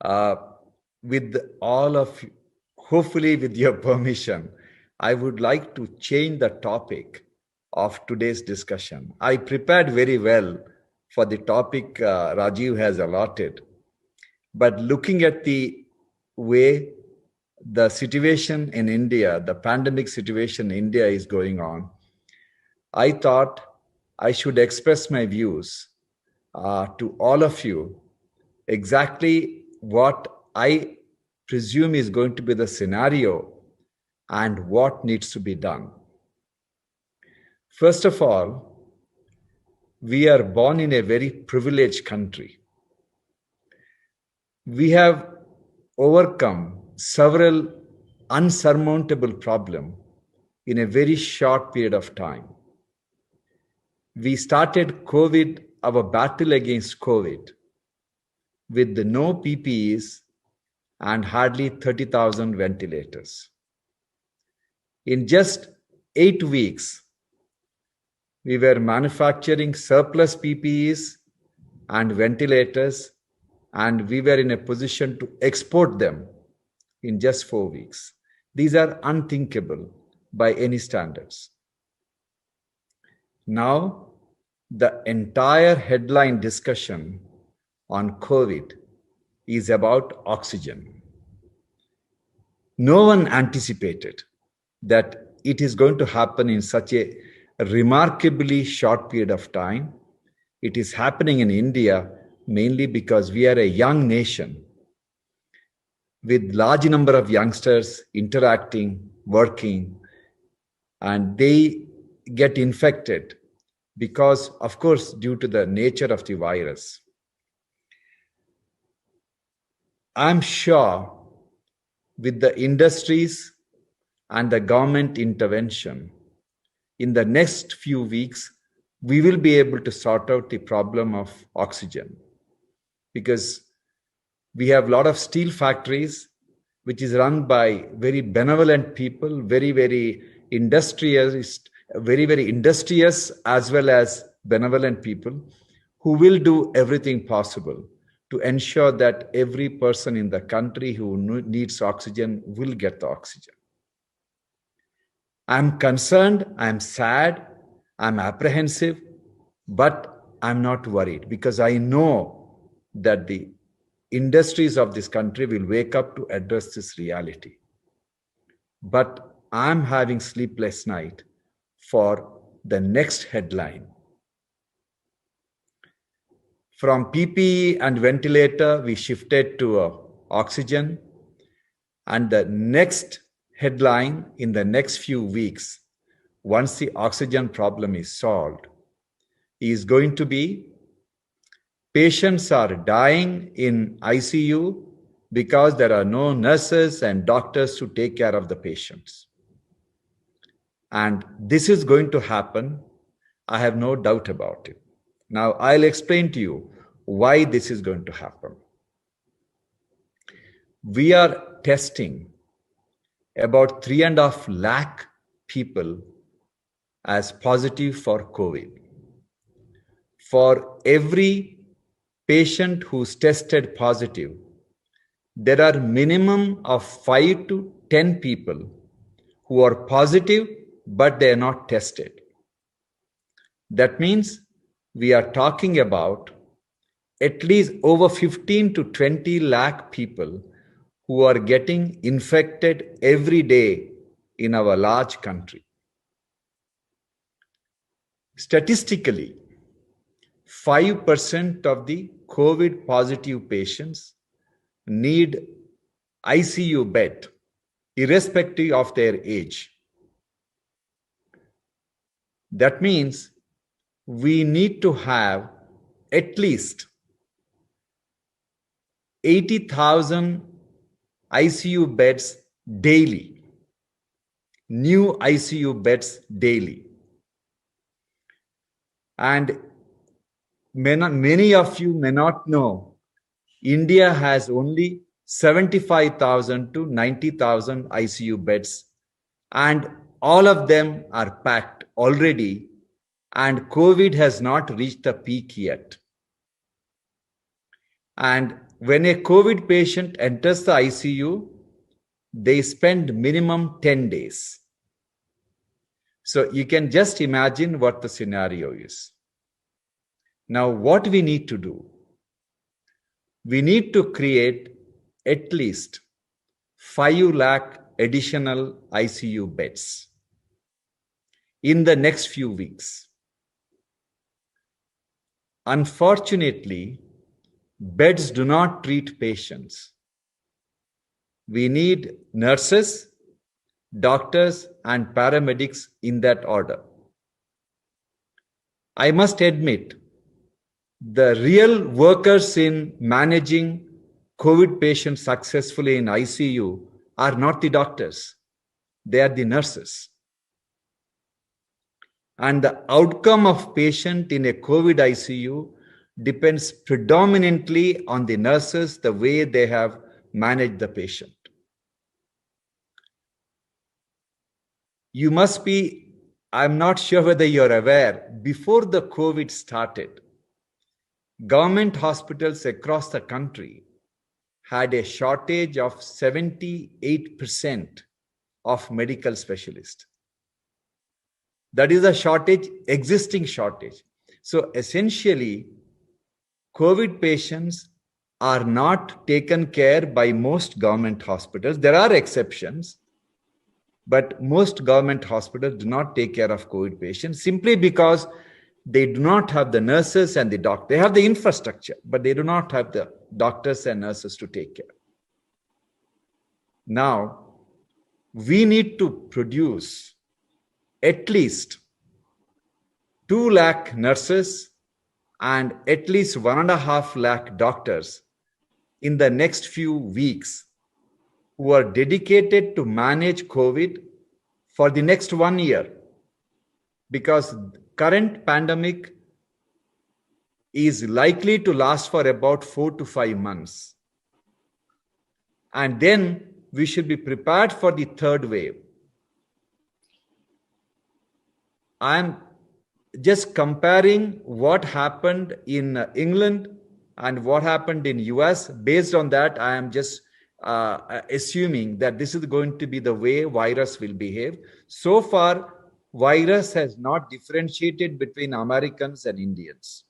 Uh, with all of, hopefully with your permission, I would like to change the topic of today's discussion. I prepared very well for the topic Rajiv has allotted, but looking at the way the situation in India, the pandemic situation in India is going on, I thought I should express my views to all of you exactly what I presume is going to be the scenario and what needs to be done. First of all, we are born in a very privileged country. We have overcome several unsurmountable problems in a very short period of time. We started COVID, our battle against COVID, with no PPEs and hardly 30,000 ventilators. In just 8 weeks, we were manufacturing surplus PPEs and ventilators, and we were in a position to export them in just 4 weeks. These are unthinkable by any standards. Now, the entire headline discussion on COVID is about oxygen. No one anticipated that it is going to happen in such a remarkably short period of time. It is happening in India mainly because we are a young nation with large number of youngsters interacting, working, and they get infected because, of course, due to the nature of the virus. I'm sure with the industries and the government intervention, in the next few weeks, we will be able to sort out the problem of oxygen, because we have a lot of steel factories which is run by very benevolent people, very industrious, very industrious as well as benevolent people who will do everything possible to ensure that every person in the country who needs oxygen will get the oxygen. I'm concerned, I'm sad, I'm apprehensive, but I'm not worried because I know that the industries of this country will wake up to address this reality. But I'm having sleepless night for the next headline. From PPE and ventilator, we shifted to oxygen. And the next headline in the next few weeks, once the oxygen problem is solved, is going to be patients are dying in ICU because there are no nurses and doctors to take care of the patients. And this is going to happen. I have no doubt about it. Now, I'll explain to you why this is going to happen. We are testing about 3.5 lakh people as positive for COVID. For every patient who's tested positive, there are minimum of 5 to 10 people who are positive, but they are not tested. That means we are talking about at least over 15 to 20 lakh people who are getting infected every day in our large country. Statistically, 5% of the COVID positive patients need ICU bed, irrespective of their age. That means we need to have at least 80,000 ICU beds daily, new ICU beds daily. And many of you may not know, India has only 75,000 to 90,000 ICU beds, and all of them are packed already, and COVID has not reached the peak yet. And When a COVID patient enters the ICU, they spend minimum 10 days. So you can just imagine what the scenario is. Now, what we need to do? We need to create at least 5 lakh additional ICU beds in the next few weeks. Unfortunately, beds do not treat patients. We need nurses, doctors, and paramedics in that order. I must admit, the real workers in managing COVID patients successfully in ICU are not the doctors, they are the nurses. And the outcome of patient in a COVID ICU depends predominantly on the nurses, the way they have managed the patient. You must be, I'm not sure whether you're aware, before the COVID started, government hospitals across the country had a shortage of 78% of medical specialists. That is a shortage, existing shortage. So essentially, COVID patients are not taken care by most government hospitals. There are exceptions, but most government hospitals do not take care of COVID patients simply because they do not have the nurses and the doctors. They have the infrastructure, but they do not have the doctors and nurses to take care. Now, we need to produce at least 2 lakh nurses and at least 1.5 lakh doctors in the next few weeks who are dedicated to manage COVID for the next 1 year, because current pandemic is likely to last for about 4 to 5 months. And then we should be prepared for the third wave. I'm just comparing what happened in England and what happened in US. Based on that, I am just assuming that this is going to be the way virus will behave. So far, virus has not differentiated between Americans and Indians.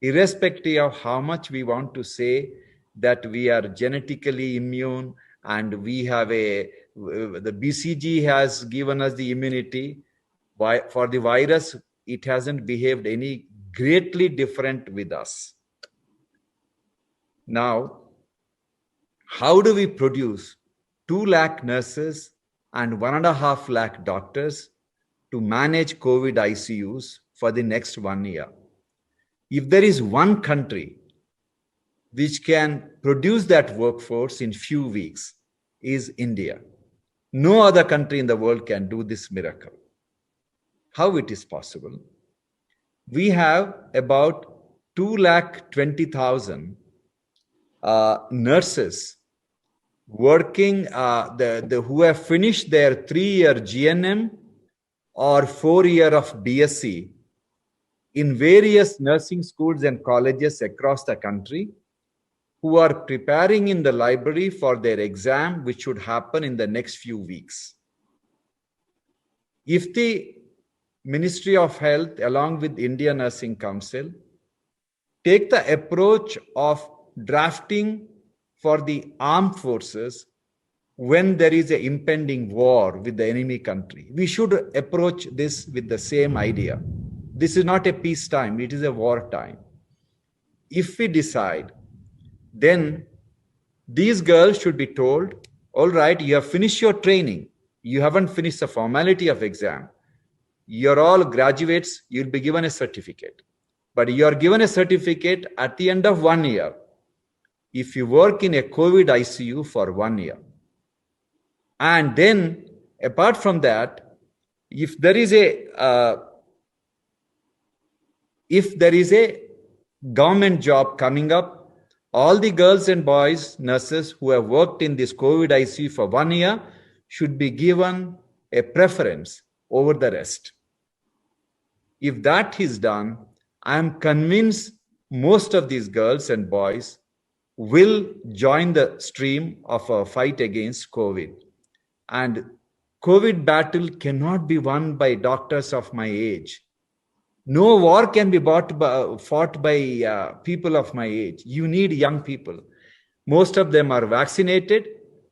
Irrespective of how much we want to say that we are genetically immune and we have the BCG has given us the immunity, for the virus, it hasn't behaved any greatly different with us. Now, how do we produce 2 lakh nurses and 1.5 lakh doctors to manage COVID ICUs for the next 1 year? If there is one country which can produce that workforce in few weeks, is India. No other country in the world can do this miracle. How it is possible? We have about 220,000 nurses working, who have finished their 3-year GNM or 4-year of BSc in various nursing schools and colleges across the country, who are preparing in the library for their exam, which should happen in the next few weeks. If the Ministry of Health, along with Indian Nursing Council, take the approach of drafting for the armed forces when there is an impending war with the enemy country, we should approach this with the same idea. This is not a peacetime, it is a wartime. If we decide, then these girls should be told, all right, you have finished your training. You haven't finished the formality of exam. You're all graduates, you'll be given a certificate. But you are given a certificate at the end of 1 year if you work in a COVID ICU for 1 year. And then, apart from that, if there is a government job coming up, all the girls and boys, nurses who have worked in this COVID ICU for 1 year should be given a preference over the rest. If that is done, I am convinced most of these girls and boys will join the stream of a fight against COVID. And COVID battle cannot be won by doctors of my age. No war can be fought by people of my age. You need young people. Most of them are vaccinated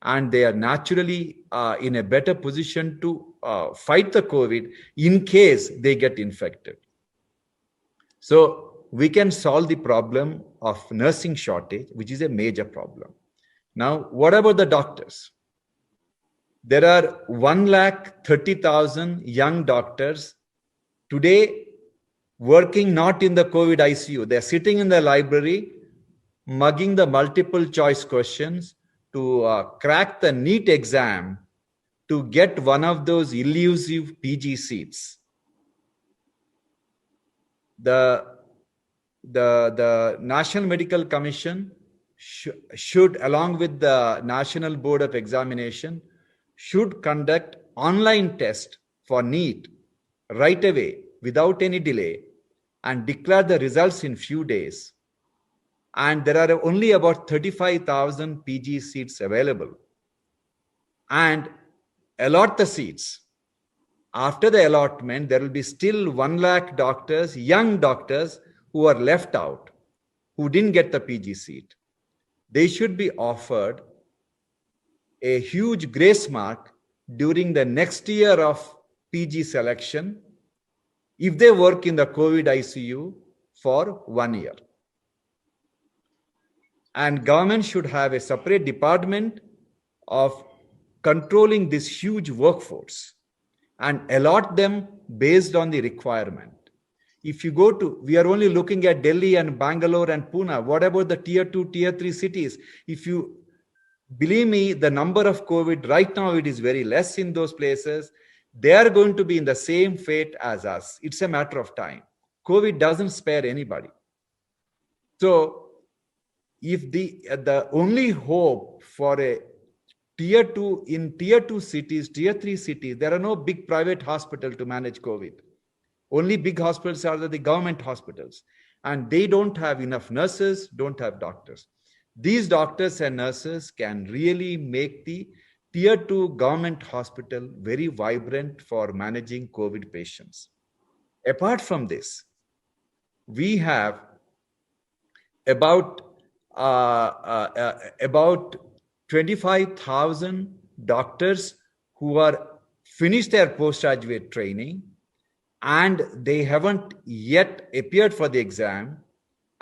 and they are naturally in a better position to fight the COVID in case they get infected. So we can solve the problem of nursing shortage, which is a major problem. Now, what about the doctors? There are 130,000 young doctors today working not in the COVID ICU. They're sitting in the library, mugging the multiple choice questions to crack the NEET exam to get one of those elusive PG seats. The National Medical Commission should, along with the National Board of Examination, should conduct online test for NEET right away without any delay and declare the results in few days. And there are only about 35,000 PG seats available. And allot the seats. After the allotment, there will be still 1 lakh doctors, young doctors, who are left out, who didn't get the PG seat. They should be offered a huge grace mark during the next year of PG selection if they work in the COVID ICU for 1 year. And government should have a separate department of controlling this huge workforce and allot them based on the requirement. If you go to, we are only looking at Delhi and Bangalore and Pune. What about the tier 2, tier 3 cities? If you believe me, the number of COVID right now, it is very less in those places. They are going to be in the same fate as us. It's a matter of time. COVID doesn't spare anybody. So if the only hope for a tier 2 cities, tier 3 cities, there are no big private hospitals to manage COVID. Only big hospitals are the government hospitals. And they don't have enough nurses, don't have doctors. These doctors and nurses can really make the tier 2 government hospital very vibrant for managing COVID patients. Apart from this, we have about 25,000 doctors who are finished their postgraduate training and they haven't yet appeared for the exam,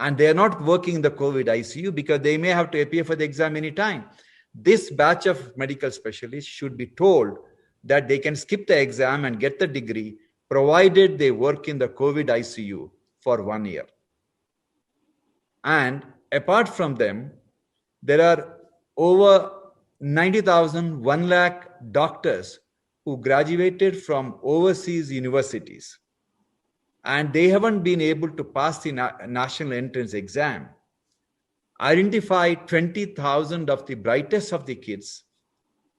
and they are not working in the COVID ICU because they may have to appear for the exam anytime. This batch of medical specialists should be told that they can skip the exam and get the degree provided they work in the COVID ICU for 1 year. And apart from them, there are over 90,000, 1 lakh doctors who graduated from overseas universities. And they haven't been able to pass the national entrance exam. Identify 20,000 of the brightest of the kids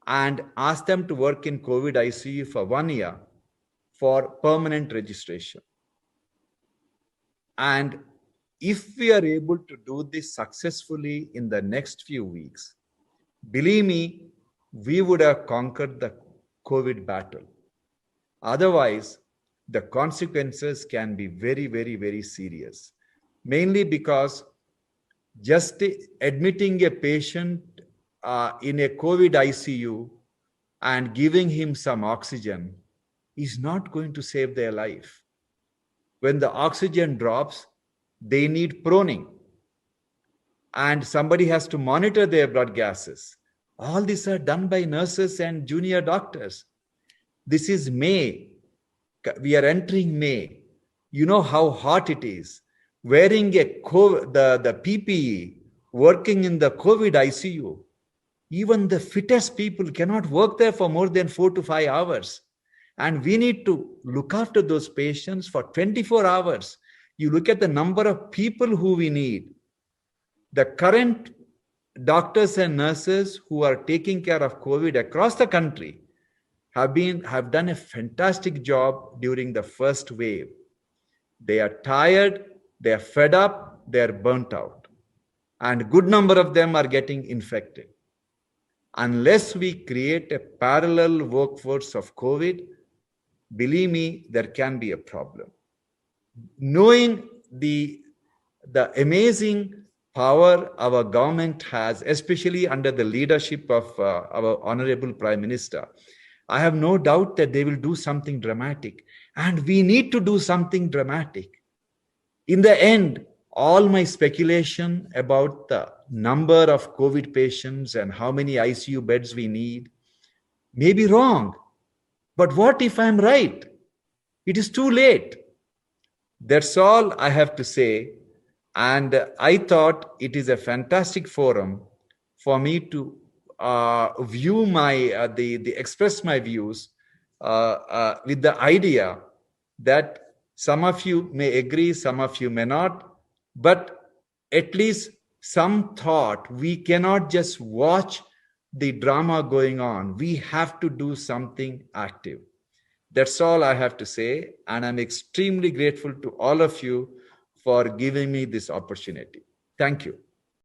and ask them to work in COVID ICU for 1 year for permanent registration. And if we are able to do this successfully in the next few weeks, believe me, we would have conquered the COVID battle. Otherwise, the consequences can be very, very, very serious. Mainly because just admitting a patient in a COVID ICU and giving him some oxygen is not going to save their life. When the oxygen drops, they need proning. And somebody has to monitor their blood gases. All these are done by nurses and junior doctors. This is May. We are entering May. You know how hot it is. Wearing the PPE, working in the COVID ICU. Even the fittest people cannot work there for more than 4 to 5 hours. And we need to look after those patients for 24 hours. You look at the number of people who we need. The current doctors and nurses who are taking care of COVID across the country have done a fantastic job during the first wave. They are tired, they are fed up, they are burnt out. and good number of them are getting infected. Unless we create a parallel workforce of COVID, believe me, there can be a problem. Knowing the amazing power our government has, especially under the leadership of our Honorable Prime Minister, I have no doubt that they will do something dramatic. And we need to do something dramatic. In the end, all my speculation about the number of COVID patients and how many ICU beds we need may be wrong. But what if I'm right? It is too late. That's all I have to say. And I thought it is a fantastic forum for me to view my the express my views with the idea that some of you may agree, some of you may not, but at least some thought. We cannot just watch the drama going on. We have to do something active. That's all I have to say. And I'm extremely grateful to all of you for giving me this opportunity. Thank you.